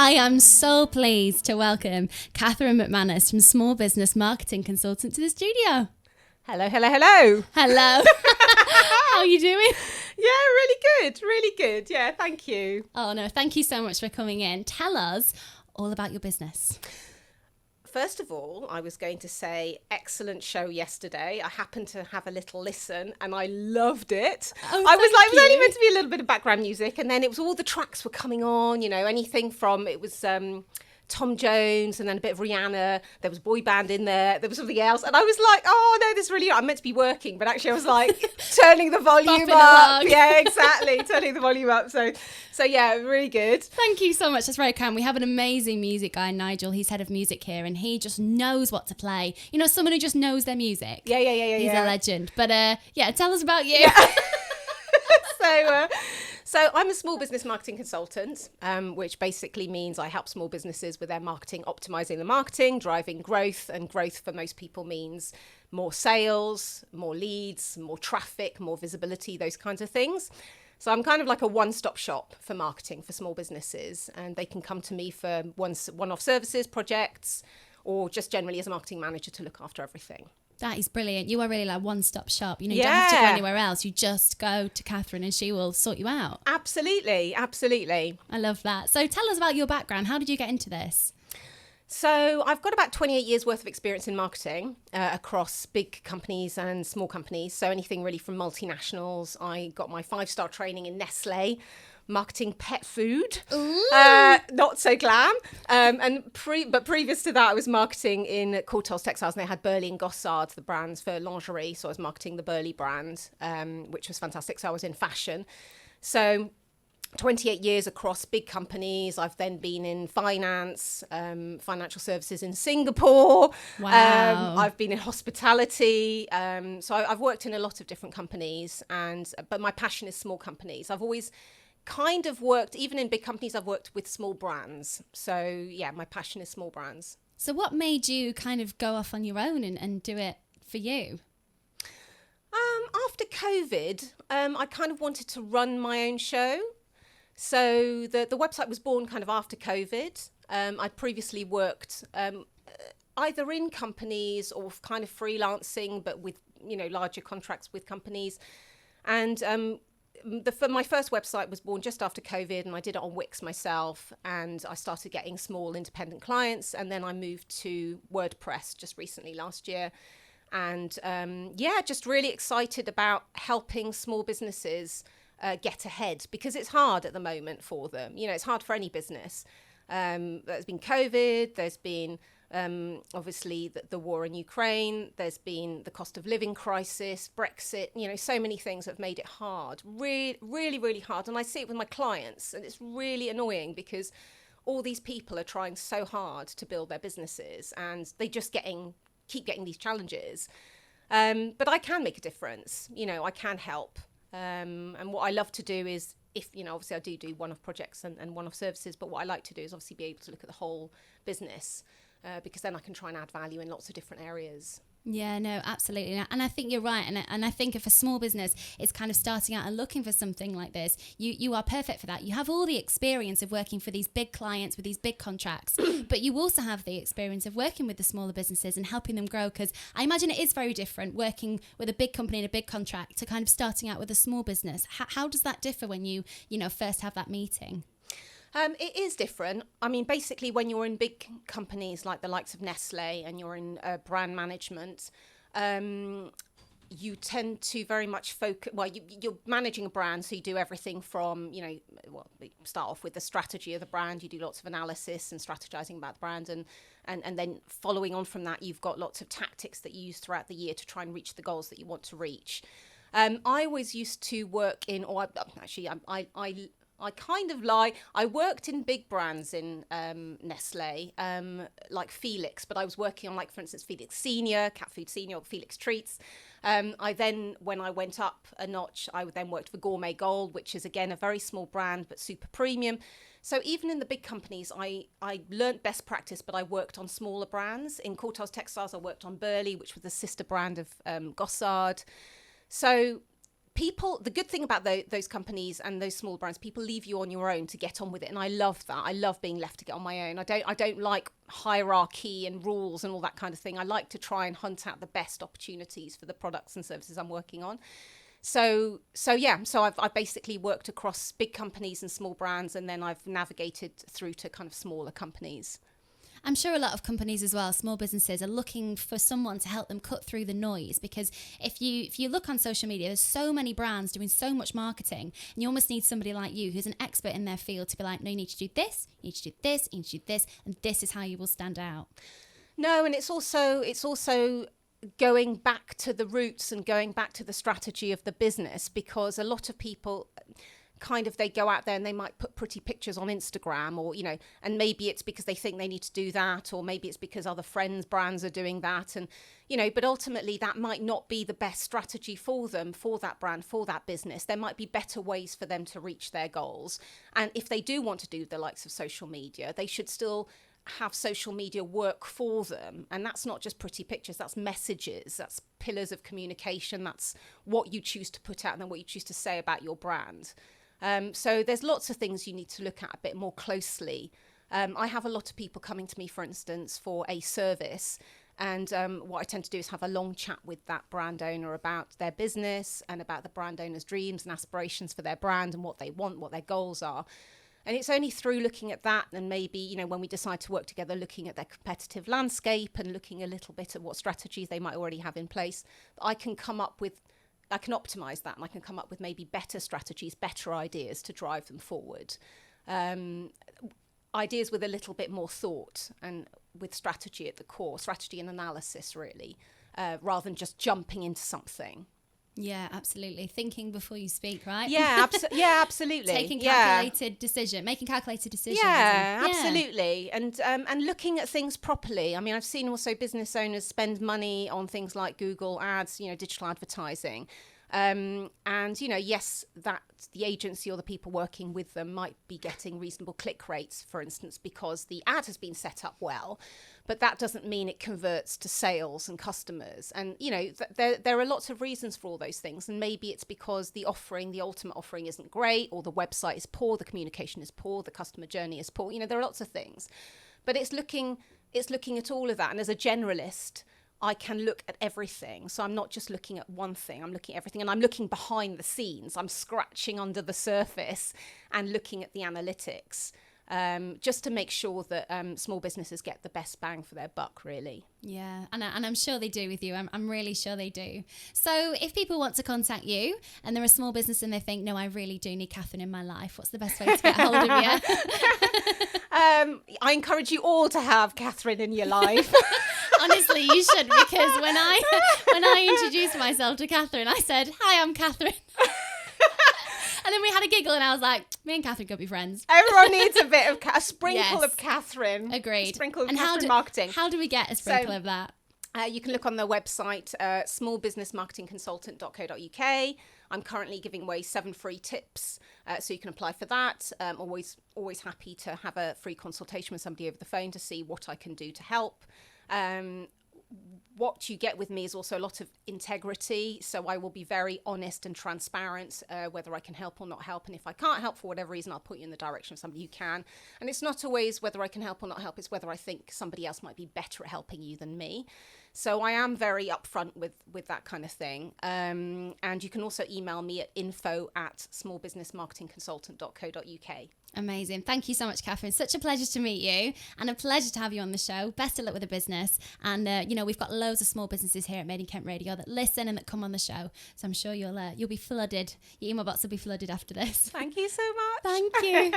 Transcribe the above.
I am so pleased to welcome Catherine McManus from Small Business Marketing Consultant to the studio. Hello, hello, hello. Hello. How are you doing? Yeah, really good. Yeah, thank you. Oh no, thank you so much for coming in. Tell us all about your business. First of all, I was going to say excellent show yesterday. I happened to have a little listen and I loved it. Oh, I was like, it was only you. meant to be a little bit of background music, and then it was all the tracks were coming on, you know, anything from it was Tom Jones and then a bit of Rihanna. There was boy band in there. There was something else. And I was like, oh no, this really, I'm meant to be working. But actually I was like turning the volume up. Yeah, exactly. Turning the volume up. So yeah, really good. Thank you so much. That's very kind. We have an amazing music guy, Nigel. He's head of music here and he just knows what to play. You know, someone who just knows their music. Yeah. He's a legend. But yeah, tell us about you. Yeah. So I'm a small business marketing consultant, which basically means I help small businesses with their marketing, optimizing the marketing, driving growth. And growth for most people means more sales, more leads, more traffic, more visibility, those kinds of things. So I'm kind of like a one-stop shop for marketing for small businesses, and they can come to me for one-off services, projects, or just generally as a marketing manager to look after everything. That is brilliant. You are really like one-stop shop. You know, you don't have to go anywhere else. You just go to Catherine and she will sort you out. Absolutely. I love that. So tell us about your background. How did you get into this? So I've got about 28 years worth of experience in marketing across big companies and small companies. So anything really from multinationals. I got my 5-star training in Nestle, marketing pet food, not so glam. But previous to that, I was marketing in Courtaulds Textiles, and they had Burley and Gossard, the brands for lingerie. So I was marketing the Burley brand, which was fantastic. So I was in fashion. So 28 years across big companies. I've then been in finance, financial services in Singapore. Wow. I've been in hospitality. So I've worked in a lot of different companies, but my passion is small companies. I've always kind of worked, even in big companies, I've worked with small brands. So yeah, my passion is small brands. So what made you kind of go off on your own and do it for you? After COVID, I kind of wanted to run my own show. So the website was born kind of after COVID. I'd previously worked either in companies or kind of freelancing, but with, you know, larger contracts with companies. And my first website was born just after COVID, and I did it on Wix myself, and I started getting small independent clients, and then I moved to WordPress just recently last year. And just really excited about helping small businesses get ahead, because it's hard at the moment for them. You know, it's hard for any business. There's been COVID, there's been obviously the war in Ukraine, there's been the cost of living crisis, Brexit, you know, so many things have made it hard, really hard. And I see it with my clients, and it's really annoying because all these people are trying so hard to build their businesses, and they just keep getting these challenges. But I can make a difference, you know, I can help. And what I love to do is, if, you know, obviously I do one-off projects and one-off services, but what I like to do is obviously be able to look at the whole business, because then I can try and add value in lots of different areas. Yeah, no, absolutely. And I think you're right. And I think if a small business is kind of starting out and looking for something like this, you are perfect for that. You have all the experience of working for these big clients with these big contracts, but you also have the experience of working with the smaller businesses and helping them grow. Because I imagine it is very different working with a big company and a big contract to kind of starting out with a small business. How does that differ when you first have that meeting? It is different. I mean, basically, when you're in big companies like the likes of Nestle and you're in brand management, you tend to very much focus. Well, you're managing a brand, so you do everything from, you know, start off with the strategy of the brand. You do lots of analysis and strategizing about the brand, and then following on from that, you've got lots of tactics that you use throughout the year to try and reach the goals that you want to reach. I always used to work in, I kind of lie. I worked in big brands in Nestle, like Felix, but I was working on, like, for instance, Felix Senior, Cat Food Senior, or Felix Treats. When I went up a notch, I then worked for Gourmet Gold, which is, again, a very small brand, but super premium. So even in the big companies, I learnt best practice, but I worked on smaller brands. In Courtaulds Textiles, I worked on Burley, which was the sister brand of Gossard. So people, the good thing about those companies and those small brands, people leave you on your own to get on with it. And I love that. I love being left to get on my own. I don't like hierarchy and rules and all that kind of thing. I like to try and hunt out the best opportunities for the products and services I'm working on. So I've basically worked across big companies and small brands, and then I've navigated through to kind of smaller companies. I'm sure a lot of companies as well, small businesses, are looking for someone to help them cut through the noise, because if you look on social media, there's so many brands doing so much marketing, and you almost need somebody like you who's an expert in their field to be like, no, you need to do this, you need to do this, you need to do this, and this is how you will stand out. No, and it's also going back to the roots and going back to the strategy of the business, because a lot of people kind of, they go out there and they might put pretty pictures on Instagram, or, you know, and maybe it's because they think they need to do that, or maybe it's because other friends' brands are doing that, and, you know, but ultimately that might not be the best strategy for them, for that brand, for that business. There might be better ways for them to reach their goals. And if they do want to do the likes of social media, they should still have social media work for them. And that's not just pretty pictures, that's messages, that's pillars of communication, that's what you choose to put out and then what you choose to say about your brand. So there's lots of things you need to look at a bit more closely. I have a lot of people coming to me, for instance, for a service. And what I tend to do is have a long chat with that brand owner about their business and about the brand owner's dreams and aspirations for their brand and what they want, what their goals are. And it's only through looking at that, and maybe, you know, when we decide to work together, looking at their competitive landscape and looking a little bit at what strategies they might already have in place, that I can optimize that, and I can come up with maybe better strategies, better ideas to drive them forward. Ideas with a little bit more thought and with strategy at the core, strategy and analysis, really, rather than just jumping into something. Yeah, absolutely. Thinking before you speak, right? Yeah, absolutely. Making calculated decisions. Yeah, absolutely. And looking at things properly. I mean, I've seen also business owners spend money on things like Google ads, you know, digital advertising. And, you know, yes, that the agency or the people working with them might be getting reasonable click rates, for instance, because the ad has been set up well. But that doesn't mean it converts to sales and customers. And, you know, there are lots of reasons for all those things. And maybe it's because the ultimate offering isn't great, or the website is poor, the communication is poor, the customer journey is poor. You know, there are lots of things. But it's looking at all of that. And as a generalist, I can look at everything. So I'm not just looking at one thing, I'm looking at everything, and I'm looking behind the scenes. I'm scratching under the surface and looking at the analytics, just to make sure that small businesses get the best bang for their buck, really. Yeah, and I'm sure they do with you. I'm really sure they do. So if people want to contact you and they're a small business and they think, no, I really do need Catherine in my life, what's the best way to get hold of you? I encourage you all to have Catherine in your life. Honestly, you should, because when I introduced myself to Catherine, I said, hi, I'm Catherine. And then we had a giggle and I was like, me and Catherine could be friends. Everyone needs a bit of a sprinkle of Catherine. Agreed. A sprinkle of Catherine marketing. How do we get a sprinkle of that? You can look on the website, smallbusinessmarketingconsultant.co.uk. I'm currently giving away 7 free tips, so you can apply for that. Always happy to have a free consultation with somebody over the phone to see what I can do to help. What you get with me is also a lot of integrity. So I will be very honest and transparent, whether I can help or not help. And if I can't help for whatever reason, I'll put you in the direction of somebody who can. And it's not always whether I can help or not help. It's whether I think somebody else might be better at helping you than me. So I am very upfront with that kind of thing. And you can also email me at info@smallbusinessmarketingconsultant.co.uk. Amazing. Thank you so much, Catherine. Such a pleasure to meet you, and a pleasure to have you on the show. Best of luck with the business. And, you know, we've got loads of small businesses here at Made in Kent Radio that listen and that come on the show. So I'm sure you'll be flooded. Your email box will be flooded after this. Thank you so much. Thank you.